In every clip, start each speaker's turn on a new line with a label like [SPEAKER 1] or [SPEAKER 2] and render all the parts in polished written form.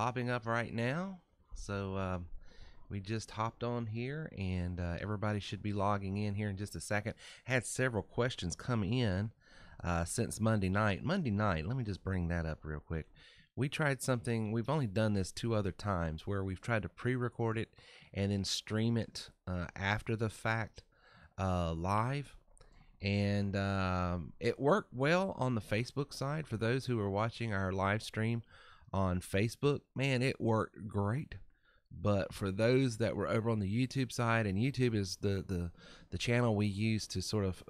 [SPEAKER 1] popping up right now. So we just hopped on here, and everybody should be logging in here in just a second. Had several questions come in since Monday night. Let me just bring that up real quick. We tried something, we've only done this 2 other times, where we've tried to pre-record it and then stream it after the fact live. And it worked well on the Facebook side. For those who are watching our live stream on Facebook, man, it worked great. But for those that were over on the YouTube side, and YouTube is the channel we use to sort of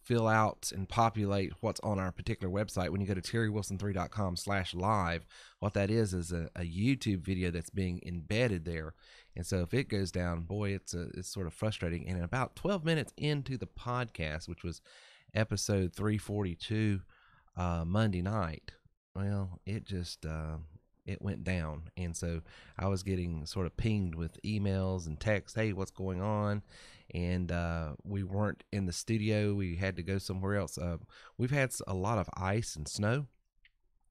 [SPEAKER 1] fill out and populate what's on our particular website. When you go to terrywilson3.com/live, what that is a YouTube video that's being embedded there. And so if it goes down, boy, it's sort of frustrating. And about 12 minutes into the podcast, which was episode 342 Monday night, well, it just it went down. And so I was getting sort of pinged with emails and texts, hey, what's going on? And we weren't in the studio. We had to go somewhere else. We've had a lot of ice and snow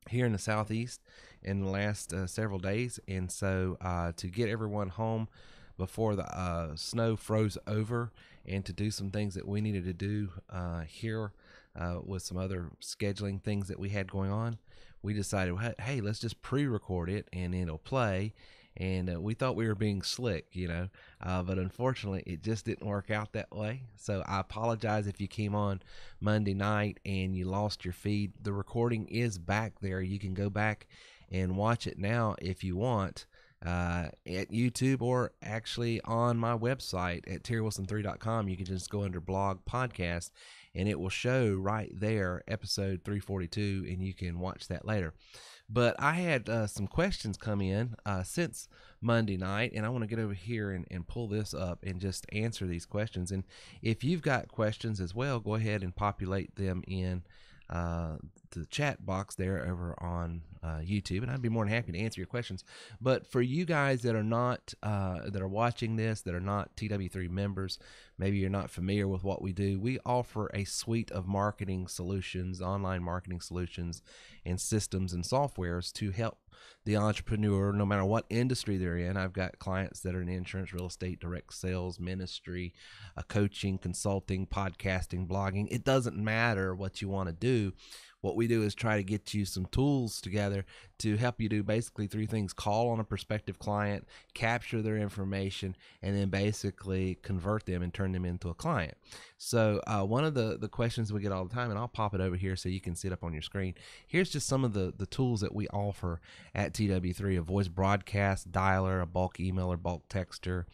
[SPEAKER 1] here in the southeast in the last several days. And so to get everyone home before the snow froze over, and to do some things that we needed to do here with some other scheduling things that we had going on, we decided, hey, let's just pre-record it and it'll play. And we thought we were being slick, but unfortunately it just didn't work out that way. So I apologize if you came on Monday night and you lost your feed. The recording is back there. You can go back and watch it now if you want at YouTube, or actually on my website at terrywilson3.com. You can just go under blog podcast, and it will show right there episode 342, and you can watch that later. But I had some questions come in since Monday night, and I want to get over here and pull this up and just answer these questions. And if you've got questions as well, go ahead and populate them in the chat box there over on YouTube, and I'd be more than happy to answer your questions. But for you guys that are not that are watching this, that are not TW3 members, maybe you're not familiar with what we do. We offer a suite of marketing solutions, online marketing solutions, and systems and softwares to help the entrepreneur, no matter what industry they're in. I've got clients that are in insurance, real estate, direct sales, ministry, coaching, consulting, podcasting, blogging. It doesn't matter what you want to do. What we do is try to get you some tools together to help you do basically 3 things: call on a prospective client, capture their information, and then basically convert them and turn them into a client. So one of the questions we get all the time, and I'll pop it over here so you can see it up on your screen. Here's just some of the tools that we offer at TW3: a voice broadcast dialer, a bulk emailer, bulk texter,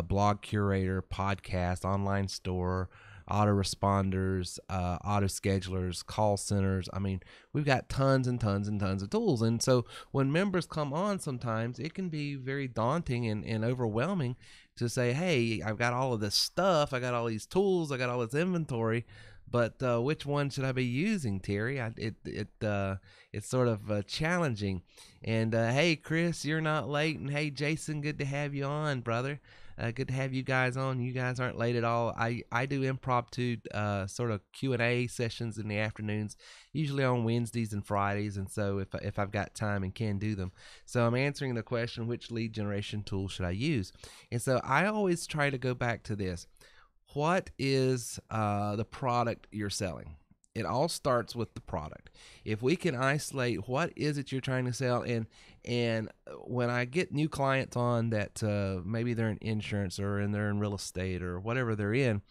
[SPEAKER 1] blog curator, podcast, online store, autoresponders, auto schedulers, call centers. I mean, we've got tons and tons and tons of tools. And so when members come on, sometimes it can be very daunting and overwhelming to say, hey, I've got all of this stuff, I got all these tools, I got all this inventory, but which one should I be using, Terry? It's sort of challenging. And hey, Chris, you're not late. And hey, Jason, good to have you on, brother. Good to have you guys on. You guys aren't late at all. I do impromptu sort of Q&A sessions in the afternoons, usually on Wednesdays and Fridays. And so if I've got time and can do them. So I'm answering the question, which lead generation tool should I use? And so I always try to go back to this. What is the product you're selling? It all starts with the product. If we can isolate what is it you're trying to sell, and when I get new clients on that maybe they're in insurance or they're in real estate or whatever they're in,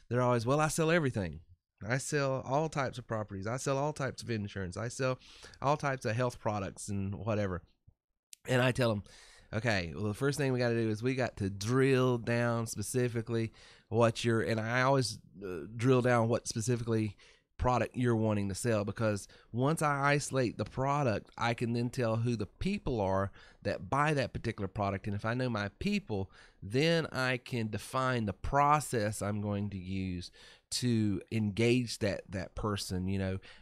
[SPEAKER 1] they're always, well, I sell everything. I sell all types of properties. I sell all types of insurance. I sell all types of health products and whatever. And I tell them, okay, well, the first thing we got to do is we got to drill down specifically what you're, and I always drill down what specifically product you're wanting to sell, because once I isolate the product, I can then tell who the people are that buy that particular product. And if I know my people, then I can define the process I'm going to use to engage that person.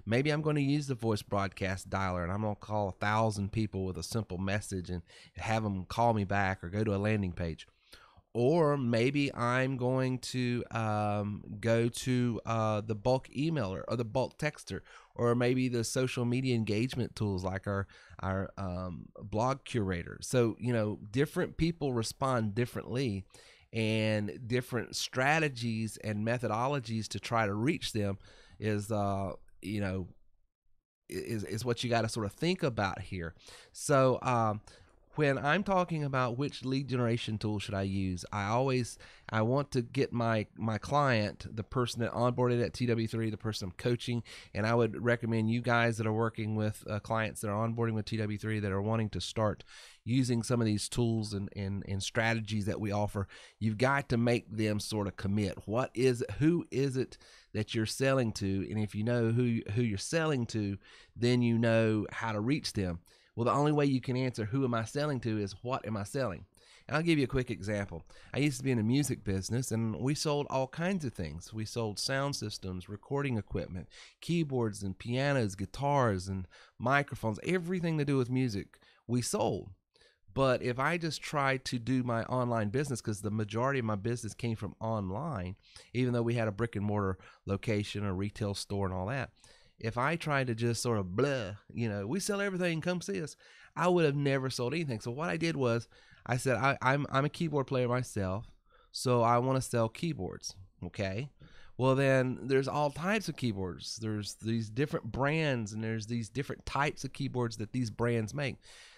[SPEAKER 1] Maybe I'm going to use the voice broadcast dialer, and I'm going to call 1,000 people with a simple message and have them call me back or go to a landing page. Or maybe I'm going to go to the bulk emailer or the bulk texter, or maybe the social media engagement tools like our blog curator. So different people respond differently, and different strategies and methodologies to try to reach them is you know is what you got to sort of think about here. So when I'm talking about which lead generation tool should I use, I want to get my client, the person that onboarded at TW3, the person I'm coaching, and I would recommend you guys that are working with clients that are onboarding with TW3 that are wanting to start using some of these tools and strategies that we offer. You've got to make them sort of commit. Who is it that you're selling to? And if you know who you're selling to, then you know how to reach them. Well, the only way you can answer who am I selling to is what am I selling? And I'll give you a quick example. I used to be in the music business, and we sold all kinds of things. We sold sound systems, recording equipment, keyboards and pianos, guitars and microphones, everything to do with music we sold. But if I just tried to do my online business, because the majority of my business came from online, even though we had a brick and mortar location, a retail store and all that, if I tried to just sort of we sell everything, come see us, I would have never sold anything. So what I did was I said, I'm a keyboard player myself, so I want to sell keyboards. Okay. Well, then there's all types of keyboards. There's these different brands, and there's these different types of keyboards that these brands make.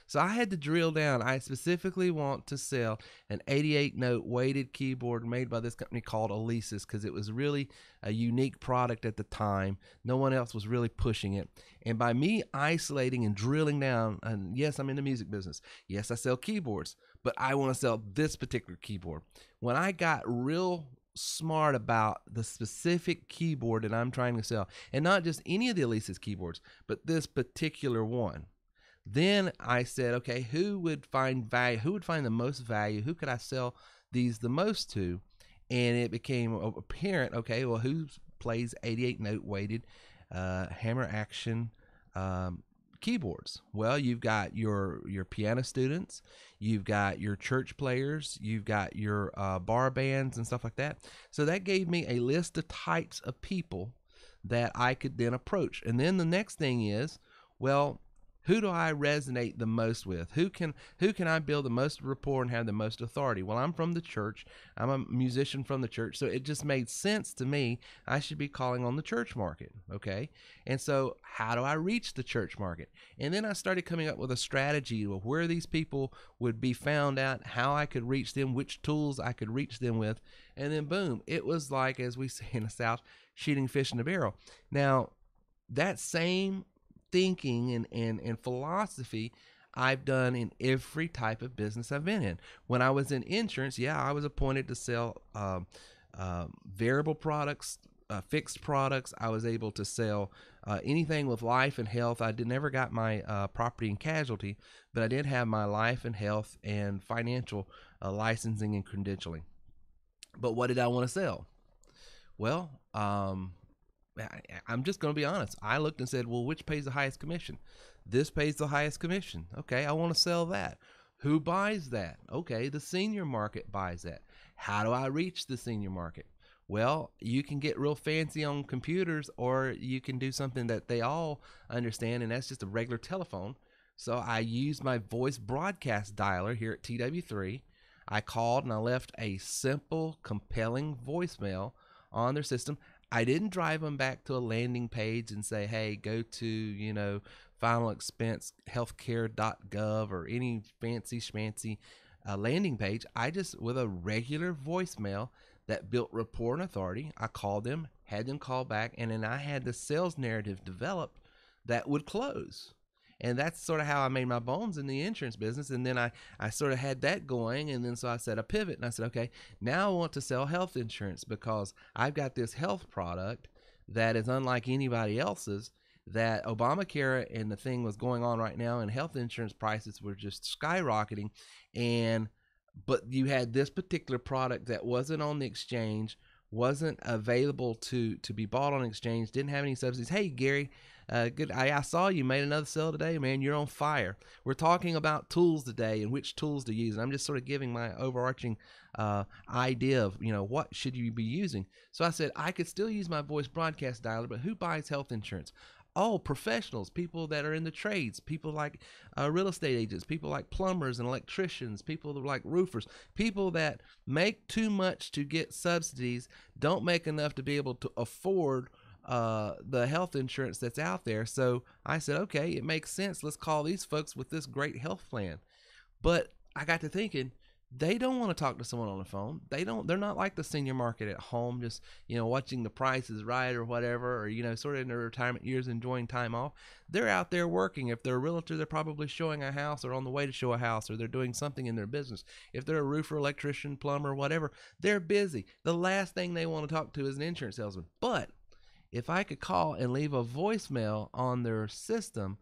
[SPEAKER 1] So I had to drill down. I specifically want to sell an 88-note weighted keyboard made by this company called Alesis, because it was really a unique product at the time. No one else was really pushing it. And by me isolating and drilling down, and yes, I'm in the music business. Yes, I sell keyboards, but I want to sell this particular keyboard. When I got real smart about the specific keyboard that I'm trying to sell, and not just any of the Alesis keyboards, but this particular one, then I said, okay, who would find value? Who would find the most value? Who could I sell these the most to? And it became apparent, okay, well, who plays 88-note weighted hammer action keyboards? Well, you've got your piano students, you've got your church players, you've got your bar bands and stuff like that. So that gave me a list of types of people that I could then approach. And then the next thing is, well, who do I resonate the most with? Who can I build the most rapport and have the most authority? Well, I'm from the church. I'm a musician from the church, so it just made sense to me. I should be calling on the church market, okay? And so how do I reach the church market? And then I started coming up with a strategy of where these people would be found out, how I could reach them, which tools I could reach them with, and then boom, it was like, as we say in the South, shooting fish in a barrel. Now, that same thinking and philosophy I've done in every type of business I've been in. When I was in insurance, I was appointed to sell variable products, fixed products. I was able to sell anything with life and health. I never got my property and casualty, but I did have my life and health and financial licensing and credentialing. But what did I want to sell? Well, I'm just going to be honest. I looked and said, well, which pays the highest commission? This pays the highest commission. Okay, I want to sell that. Who buys that? Okay, the senior market buys that. How do I reach the senior market? Well, you can get real fancy on computers, or you can do something that they all understand, and that's just a regular telephone. So I used my voice broadcast dialer here at TW3. I called and I left a simple, compelling voicemail on their system. I didn't drive them back to a landing page and say, hey, go to, final expense healthcare.gov or any fancy schmancy landing page. I just, with a regular voicemail that built rapport and authority, I called them, had them call back, and then I had the sales narrative developed that would close. And that's sort of how I made my bones in the insurance business. And then I sort of had that going. And then so I said a pivot, and I said, okay, now I want to sell health insurance because I've got this health product that is unlike anybody else's, that Obamacare and the thing was going on right now, and health insurance prices were just skyrocketing. But you had this particular product that wasn't on the exchange, wasn't available to be bought on exchange, didn't have any subsidies. Hey, Gary, Good. I saw you made another sale today, man. You're on fire. We're talking about tools today and which tools to use. And I'm just sort of giving my overarching idea of, what should you be using. So I said I could still use my voice broadcast dialer, but who buys health insurance? Oh, professionals, people that are in the trades, people like real estate agents, people like plumbers and electricians, people like roofers, people that make too much to get subsidies, don't make enough to be able to afford the health insurance that's out there. So I said, okay, it makes sense. Let's call these folks with this great health plan. But I got to thinking, they don't want to talk to someone on the phone. They're not like the senior market at home, just, watching the Price is Right or whatever, or, sort of in their retirement years enjoying time off. They're out there working. If they're a realtor, they're probably showing a house or on the way to show a house, or they're doing something in their business. If they're a roofer, electrician, plumber, whatever, they're busy. The last thing they want to talk to is an insurance salesman. But if I could call and leave a voicemail on their system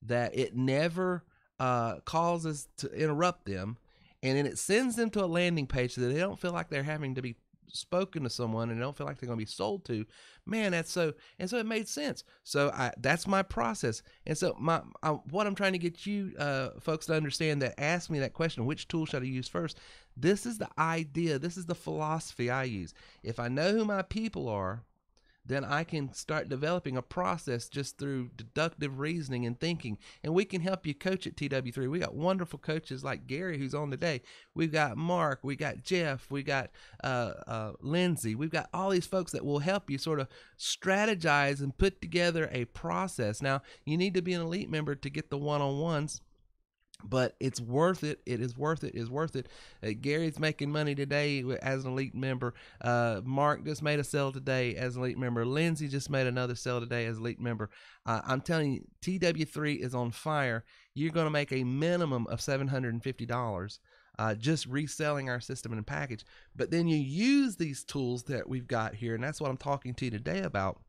[SPEAKER 1] that it never causes to interrupt them, and then it sends them to a landing page so that they don't feel like they're having to be spoken to someone and they don't feel like they're going to be sold to, man, that's so, and so it made sense. So that's my process. And so what I'm trying to get you folks to understand that ask me that question, which tool should I use first? This is the idea. This is the philosophy I use. If I know who my people are, then I can start developing a process just through deductive reasoning and thinking. And we can help you coach at TW3. We got wonderful coaches like Gary, who's on today. We've got Mark, we got Jeff, we got Lindsay. We've got all these folks that will help you sort of strategize and put together a process. Now, you need to be an elite member to get the one-on-ones, but it's worth it. It is worth it. It is worth it. Gary's making money today as an elite member. Mark just made a sale today as an elite member. Lindsay just made another sale today as an elite member. I'm telling you, TW3 is on fire. You're going to make a minimum of $750 just reselling our system in a package. But then you use these tools that we've got here, and that's what I'm talking to you today about.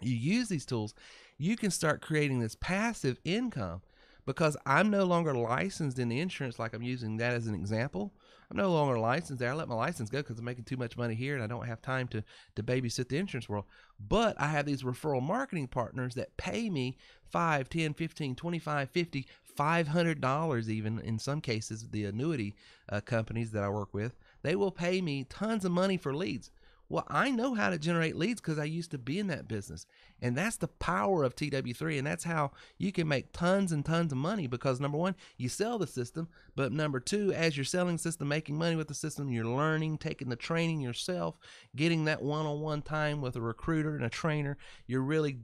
[SPEAKER 1] You use these tools, you can start creating this passive income. Because I'm no longer licensed in the insurance, like I'm using that as an example. I'm no longer licensed there. I let my license go because I'm making too much money here and I don't have time to babysit the insurance world. But I have these referral marketing partners that pay me $5, $10, $15, $25, $50, $500 even in some cases. The annuity companies that I work with, they will pay me tons of money for leads. Well, I know how to generate leads because I used to be in that business. And that's the power of TW3. And that's how you can make tons and tons of money because, number one, you sell the system. But number two, as you're selling the system, making money with the system, you're learning, taking the training yourself, getting that one-on-one time with a recruiter and a trainer. You're really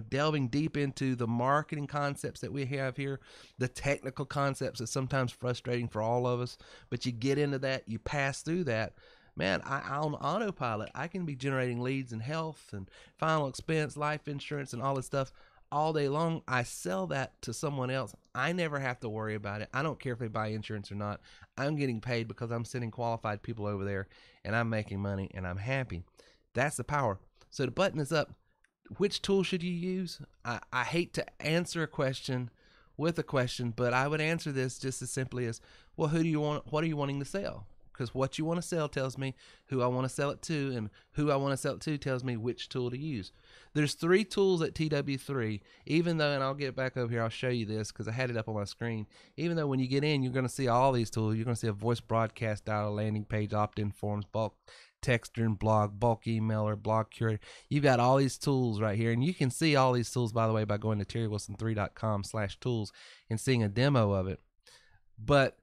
[SPEAKER 1] delving deep into the marketing concepts that we have here, the technical concepts that's sometimes frustrating for all of us. But you get into that, you pass through that. Man, on autopilot, I can be generating leads in health and final expense, life insurance, and all this stuff all day long. I sell that to someone else. I never have to worry about it. I don't care if they buy insurance or not. I'm getting paid because I'm sending qualified people over there, and I'm making money, and I'm happy. That's the power. So to button this up, which tool should you use? I hate to answer a question with a question, but I would answer this just as simply as, well, who do you want? What are you wanting to sell? Because what you want to sell tells me who I want to sell it to, and who I want to sell it to tells me which tool to use. There's 3 tools at TW3, even though, and I'll get back over here, I'll show you this because I had it up on my screen. Even though when you get in, you're going to see all these tools. You're going to see a voice broadcast dial, landing page, opt-in forms, bulk texter and blog, bulk emailer, blog curator. You've got all these tools right here, and you can see all these tools, by the way, by going to terrywilson3.com/tools and seeing a demo of it. But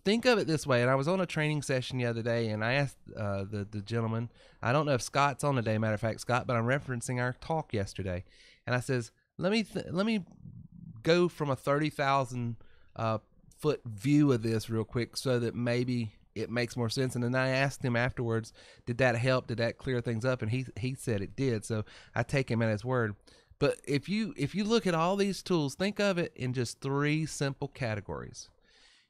[SPEAKER 1] think of it this way, and I was on a training session the other day, and I asked the gentleman, I don't know if Scott's on today, matter of fact, Scott, but I'm referencing our talk yesterday, and I says, let me go from a 30,000 foot view of this real quick so that maybe it makes more sense. And then I asked him afterwards, did that help? Did that clear things up? And he said it did, so I take him at his word. But if you look at all these tools, think of it in just 3 simple categories.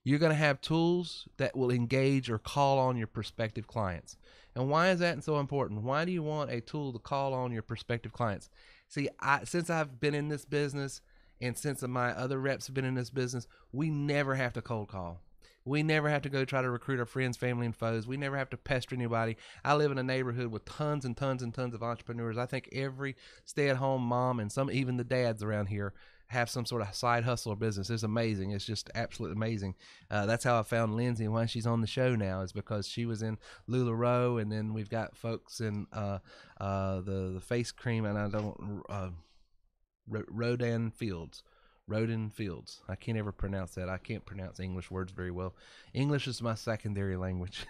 [SPEAKER 1] You're going to have tools that will engage or call on your prospective clients. And why is that so important? Why do you want a tool to call on your prospective clients? See, since I've been in this business and since my other reps have been in this business, we never have to cold call. We never have to go try to recruit our friends, family, and foes. We never have to pester anybody. I live in a neighborhood with tons and tons and tons of entrepreneurs. I think every stay-at-home mom and some even the dads around here have some sort of side hustle or business. It's amazing. It's just absolutely amazing. That's how I found Lindsay and why she's on the show now is because she was in LuLaRoe, and then we've got folks in the face cream, and I don't Rodan Fields. Roden Fields. I can't ever pronounce that. I can't pronounce English words very well. English is my secondary language.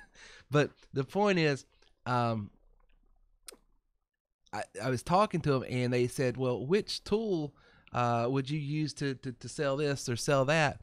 [SPEAKER 1] But the point is, I was talking to them, and they said, well, which tool would you use to sell this or sell that?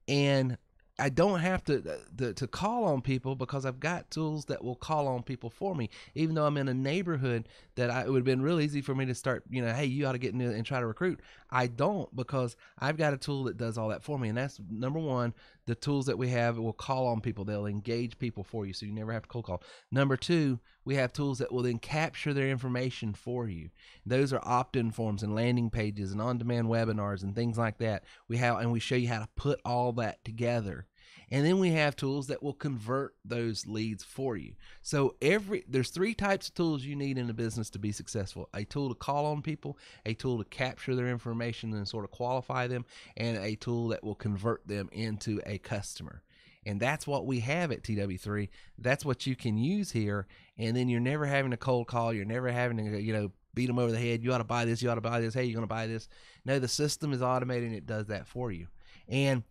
[SPEAKER 1] And I don't have to call on people because I've got tools that will call on people for me. Even though I'm in a neighborhood that it would have been real easy for me to start, hey, you ought to get in and try to recruit. I don't, because I've got a tool that does all that for me. And that's number one, the tools that we have will call on people. They'll engage people for you, so you never have to cold call. Number two, we have tools that will then capture their information for you. Those are opt-in forms and landing pages and on-demand webinars and things like that. We show you how to put all that together. And then we have tools that will convert those leads for you. So there's three types of tools you need in a business to be successful: a tool to call on people, a tool to capture their information and sort of qualify them, and a tool that will convert them into a customer. And that's what we have at TW3. That's what you can use here. And then you're never having to cold call. You're never having to, beat them over the head. You ought to buy this. You ought to buy this. Hey, you're going to buy this. No, the system is automated and it does that for you. And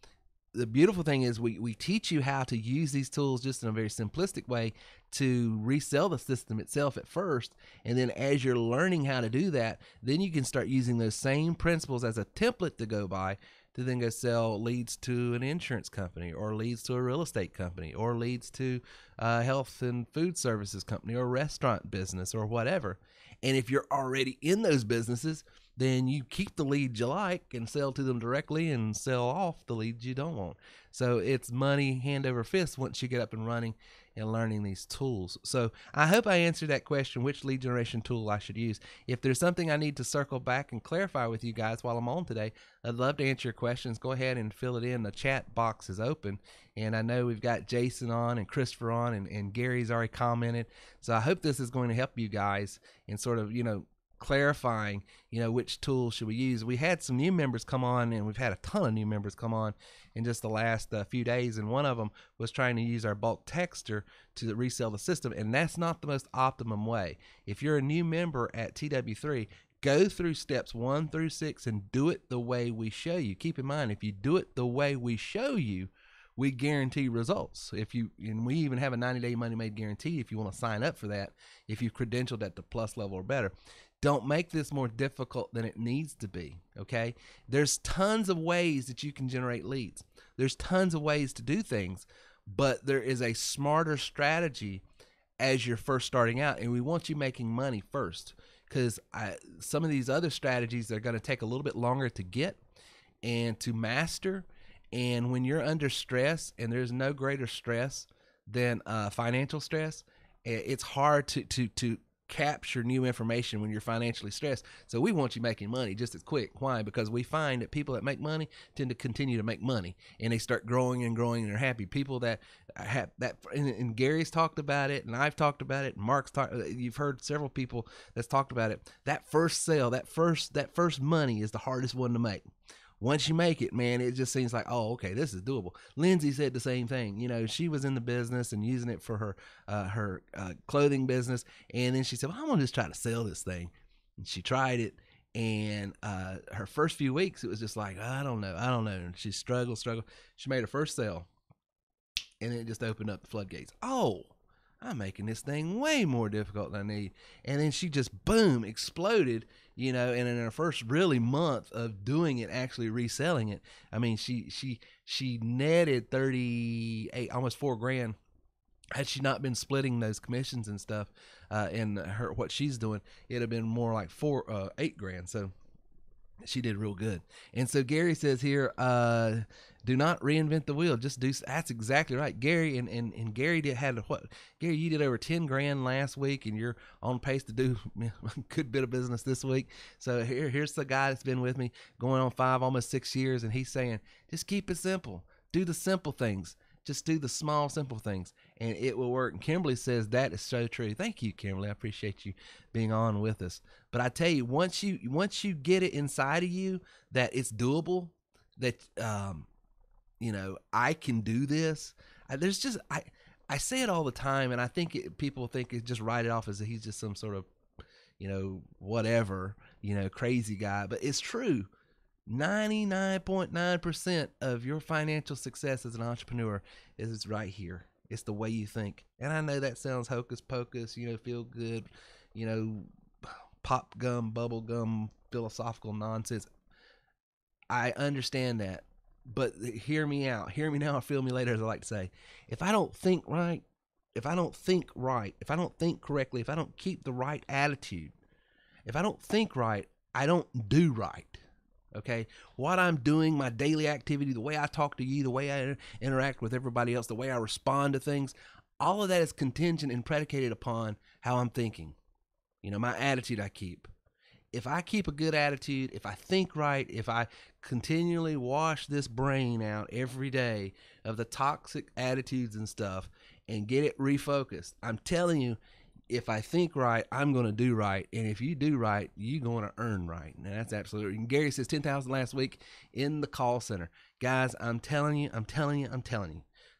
[SPEAKER 1] the beautiful thing is we teach you how to use these tools just in a very simplistic way to resell the system itself at first. And then as you're learning how to do that, then you can start using those same principles as a template to go by to then go sell leads to an insurance company, or leads to a real estate company, or leads to a health and food services company, or restaurant business, or whatever. And if you're already in those businesses, then you keep the leads you like and sell to them directly and sell off the leads you don't want. So it's money hand over fist once you get up and running and learning these tools. So I hope I answered that question, which lead generation tool I should use. If there's something I need to circle back and clarify with you guys while I'm on today, I'd love to answer your questions. Go ahead and fill it in. The chat box is open. And I know we've got Jason on and Christopher on, and Gary's already commented. So I hope this is going to help you guys in sort of, clarifying, which tool should we use. We had some new members come on, and we've had a ton of new members come on in just the last few days, and one of them was trying to use our bulk texter to resell the system, and that's not the most optimum way. If you're a new member at TW3, go through steps 1 through 6 and do it the way we show you. Keep in mind, if you do it the way we show you, we guarantee results. And we even have a 90-day money made guarantee if you want to sign up for that, if you've credentialed at the plus level or better. Don't make this more difficult than it needs to be, okay? There's tons of ways that you can generate leads. There's tons of ways to do things, but there is a smarter strategy as you're first starting out, and we want you making money first, because some of these other strategies are going to take a little bit longer to get and to master. And when you're under stress, and there's no greater stress than financial stress, it's hard to capture new information when you're financially stressed. So we want you making money just as quick. Why? Because we find that people that make money tend to continue to make money, and they start growing and growing, and they're happy. People that have that, and Gary's talked about it, and I've talked about it, and Mark's talked. You've heard several people that's talked about it. That first sale, that first money is the hardest one to make. Once you make it, man, it just seems like, oh, okay, this is doable. Lindsay said the same thing. She was in the business and using it for her clothing business. And then she said, well, I'm going to just try to sell this thing. And she tried it. And her first few weeks, it was just like, I don't know. And she struggled. She made her first sale. And it just opened up the floodgates. Oh, I'm making this thing way more difficult than I need. And then she just, boom, exploded, and in her first really month of doing it, actually reselling it, I mean, she netted 38, almost $4,000. Had she not been splitting those commissions and stuff, in what she's doing, it'd have been more like $8,000. So she did real good. And so Gary says here, do not reinvent the wheel. Just do. That's exactly right, Gary. And Gary Gary, you did over $10,000 last week, and you're on pace to do a good bit of business this week. So here's the guy that's been with me going on 5, almost 6 years, and he's saying, just keep it simple. Do the simple things. Just do the small, simple things, and it will work. And Kimberly says that is so true. Thank you, Kimberly. I appreciate you being on with us. But I tell you, once you get it inside of you that it's doable, that I can do this. I say it all the time, and I think people think it just write it off as he's just some sort of whatever crazy guy. But it's true. 99.9% of your financial success as an entrepreneur is right here. It's the way you think. And I know that sounds hocus pocus, feel good, pop gum, bubble gum, philosophical nonsense. I understand that. But hear me out. Hear me now or feel me later, as I like to say. If I don't think right, if I don't think correctly, if I don't keep the right attitude, if I don't think right, I don't do right. Okay, what I'm doing, my daily activity, the way I talk to you, the way I interact with everybody else, the way I respond to things, all of that is contingent and predicated upon how I'm thinking. My attitude I keep. If I keep a good attitude, if I think right, if I continually wash this brain out every day of the toxic attitudes and stuff and get it refocused, I'm telling you, if I think right, I'm going to do right. And if you do right, you're going to earn right. And that's absolutely. And Gary says 10,000 last week in the call center. Guys, I'm telling you.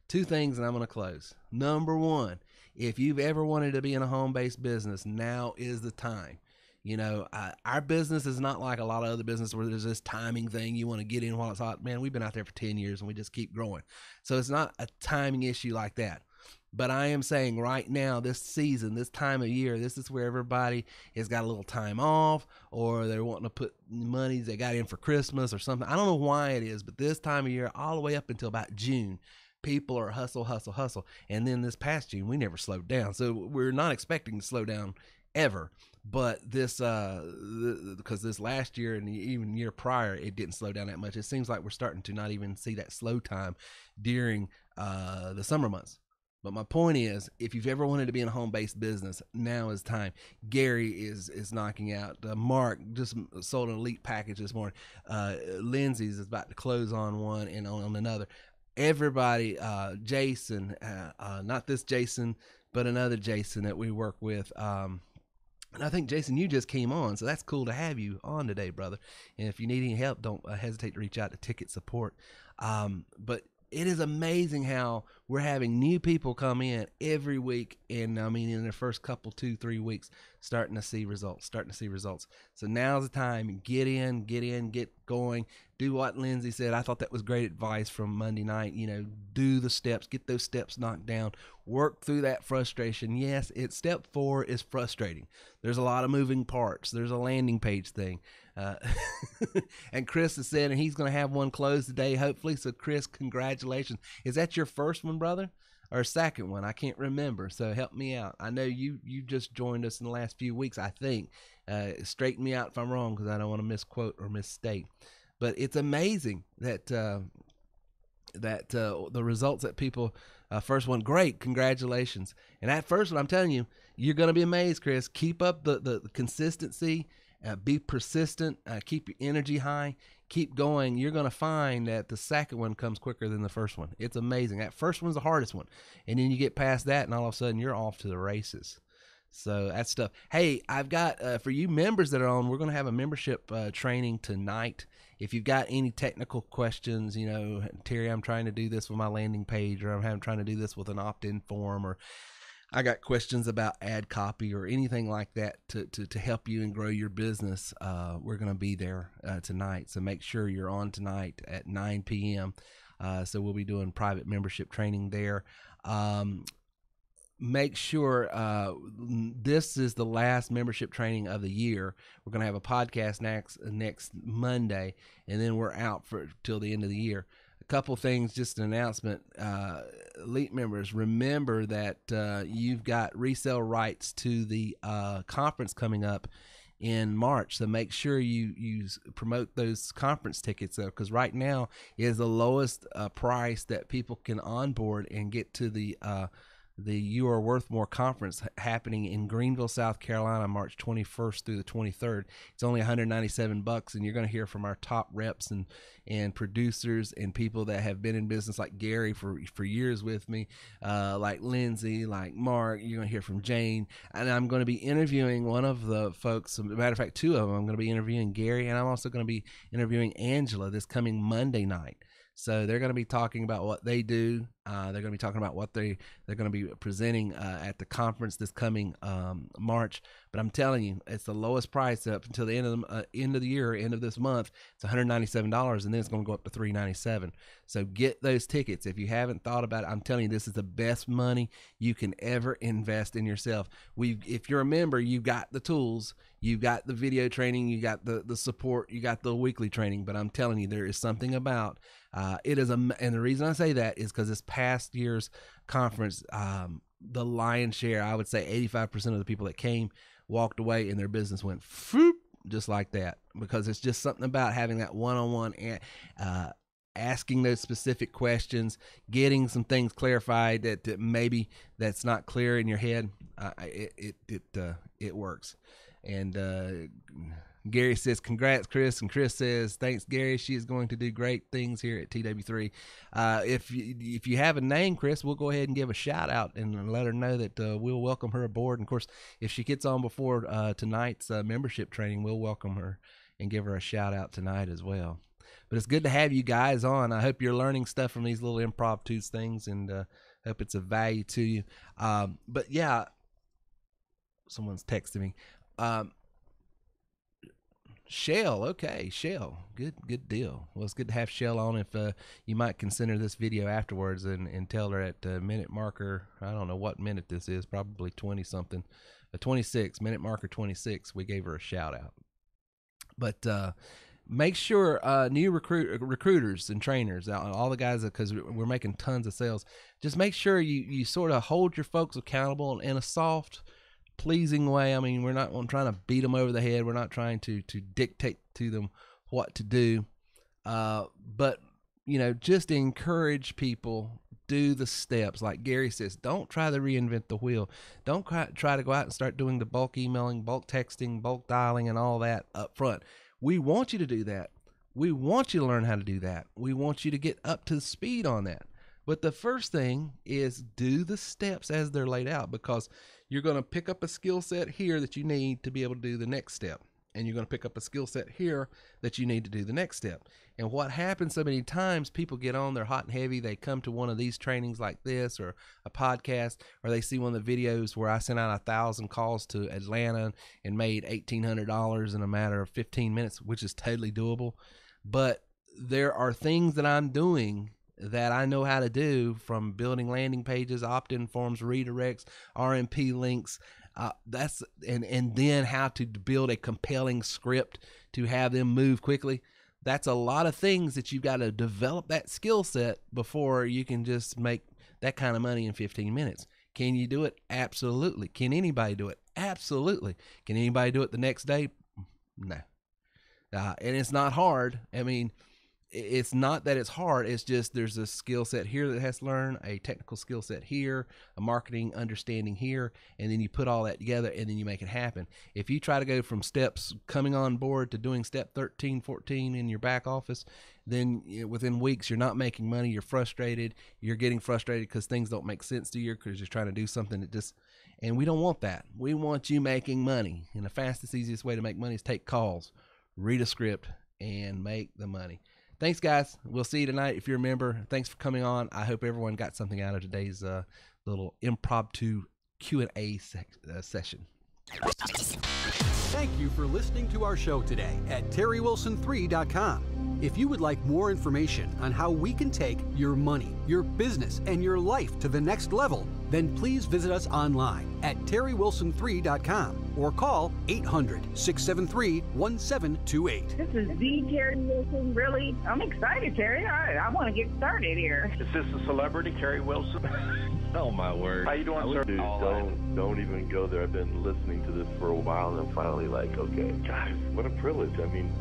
[SPEAKER 1] Two things, and I'm going to close. Number one, if you've ever wanted to be in a home-based business, now is the time. Our business is not like a lot of other businesses where there's this timing thing. You want to get in while it's hot. Man, we've been out there for 10 years and we just keep growing. So it's not a timing issue like that. But I am saying right now, this season, this time of year, this is where everybody has got a little time off, or they're wanting to put money they got in for Christmas or something. I don't know why it is, but this time of year, all the way up until about June, people are hustle. And then this past June, we never slowed down. So we're not expecting to slow down ever. But this, because this last year and even year prior, it didn't slow down that much. It seems like we're starting to not even see that slow time during the summer months. But my point is, if you've ever wanted to be in a home-based business, now is time. Gary is knocking out. Mark just sold an elite package this morning. Lindsay's is about to close on one and on another. Everybody, Jason, not this Jason, but another Jason that we work with. And I think, Jason, you just came on, so that's cool to have you on today, brother. And if you need any help, don't hesitate to reach out to Ticket Support. But it is amazing how we're having new people come in every week. And I mean, in the first couple, 2-3 weeks, starting to see results. So now's the time. Get in, get going. Do what Lindsay said. I thought that was great advice from Monday night. Do the steps, get those steps knocked down, work through that frustration. Yes, step 4 is frustrating. There's a lot of moving parts. There's a landing page thing. And Chris has said, and he's going to have one closed today, hopefully. So Chris, congratulations. Is that your first one, brother? Or second one? I can't remember. So help me out. I know you just joined us in the last few weeks, I think. Straighten me out if I'm wrong, because I don't want to misquote or misstate. But it's amazing that the results that people, first one, great, congratulations. And that first one, I'm telling you, you're going to be amazed, Chris. Keep up the consistency, be persistent, keep your energy high, keep going. You're going to find that the second one comes quicker than the first one. It's amazing. That first one's the hardest one. And then you get past that, and all of a sudden you're off to the races. So that's stuff. Hey, I've got, for you members that are on, we're going to have a membership training tonight. If you've got any technical questions, Terry, I'm trying to do this with my landing page, or I'm trying to do this with an opt-in form, or I got questions about ad copy or anything like that to help you and grow your business, we're going to be there tonight. So make sure you're on tonight at 9 p.m. So we'll be doing private membership training there. Make sure this is the last membership training of the year. We're going to have a podcast next Monday, and then we're out till the end of the year. A couple things, just an announcement. Elite members, remember that you've got resale rights to the conference coming up in March. So make sure you promote those conference tickets, because right now is the lowest price that people can onboard and get to the the You Are Worth More conference happening in Greenville, South Carolina, March 21st through the 23rd. It's only $197, and you're going to hear from our top reps and producers and people that have been in business, like Gary for years with me, like Lindsay, like Mark. You're going to hear from Jane, and I'm going to be interviewing one of the folks. As a matter of fact, two of them. I'm going to be interviewing Gary, and I'm also going to be interviewing Angela this coming Monday night. So they're going to be talking about what they do. They're going to be talking about what they're going to be presenting at the conference this coming March. But I'm telling you, it's the lowest price up until the end of the year, end of this month. It's $197, and then it's going to go up to $397. So get those tickets if you haven't thought about it. I'm telling you, this is the best money you can ever invest in yourself. If you're a member, you've got the tools, you've got the video training, you got the support, you got the weekly training. But I'm telling you, there is something about it is and the reason I say that is because this past year's conference, the lion's share, I would say 85% of the people that came walked away and their business went foop, just like that, because it's just something about having that one-on-one, asking those specific questions, getting some things clarified that maybe that's not clear in your head. It works. And Gary says, congrats, Chris. And Chris says, thanks, Gary. She is going to do great things here at TW3. If you have a name, Chris, we'll go ahead and give a shout out and let her know that we'll welcome her aboard. And of course, if she gets on before tonight's membership training, we'll welcome her and give her a shout out tonight as well. But it's good to have you guys on. I hope you're learning stuff from these little impromptu things, and hope it's of value to you. But yeah, someone's texting me. Shell, okay, Shell, good deal. Well, it's good to have Shell on. If you might consider this video afterwards and tell her at minute marker, I don't know what minute this is, probably 20 something, 26, minute marker 26, we gave her a shout out. But make sure new recruiters and trainers, all the guys, because we're making tons of sales, just make sure you sort of hold your folks accountable in a soft, pleasing way. I mean, we're not trying to beat them over the head. We're not trying to dictate to them what to do. But, just encourage people, do the steps. Like Gary says, don't try to reinvent the wheel. Don't try to go out and start doing the bulk emailing, bulk texting, bulk dialing, and all that up front. We want you to do that. We want you to learn how to do that. We want you to get up to speed on that. But the first thing is do the steps as they're laid out, because you're going to pick up a skill set here that you need to be able to do the next step. And you're going to pick up a skill set here that you need to do the next step. And what happens so many times, people get on, they're hot and heavy. They come to one of these trainings like this, or a podcast, or they see one of the videos where I sent out 1,000 calls to Atlanta and made $1,800 in a matter of 15 minutes, which is totally doable. But there are things that I'm doing that I know how to do, from building landing pages, opt-in forms, redirects, RMP links, and then how to build a compelling script to have them move quickly. That's a lot of things that you've got to develop that skill set before you can just make that kind of money in 15 minutes. Can you do it? Absolutely. Can anybody do it? Absolutely. Can anybody do it the next day? No. And it's not hard. I mean, it's not that it's hard. It's just there's a skill set here that has to learn, a technical skill set here, a marketing understanding here, and then you put all that together and then you make it happen. If you try to go from steps coming on board to doing step 13, 14 in your back office, then within weeks you're not making money. You're frustrated. You're getting frustrated because things don't make sense to you, because you're trying to do something that just, and we don't want that. We want you making money. And the fastest, easiest way to make money is take calls, read a script, and make the money. Thanks, guys. We'll see you tonight if you're a member. Thanks for coming on. I hope everyone got something out of today's little impromptu Q&A session.
[SPEAKER 2] Thank you for listening to our show today at TerryWilson3.com. If you would like more information on how we can take your money, your business, and your life to the next level, then please visit us online at TerryWilson3.com or call 800-673-1728.
[SPEAKER 3] This is the Terry Wilson. Really? I'm excited, Terry. I want to get started here.
[SPEAKER 4] Is this the celebrity, Terry Wilson?
[SPEAKER 5] Oh, my word.
[SPEAKER 4] How you doing, sir?
[SPEAKER 5] Dude, don't even go there. I've been listening to this for a while, and I'm finally like, okay, guys, what a privilege. I mean,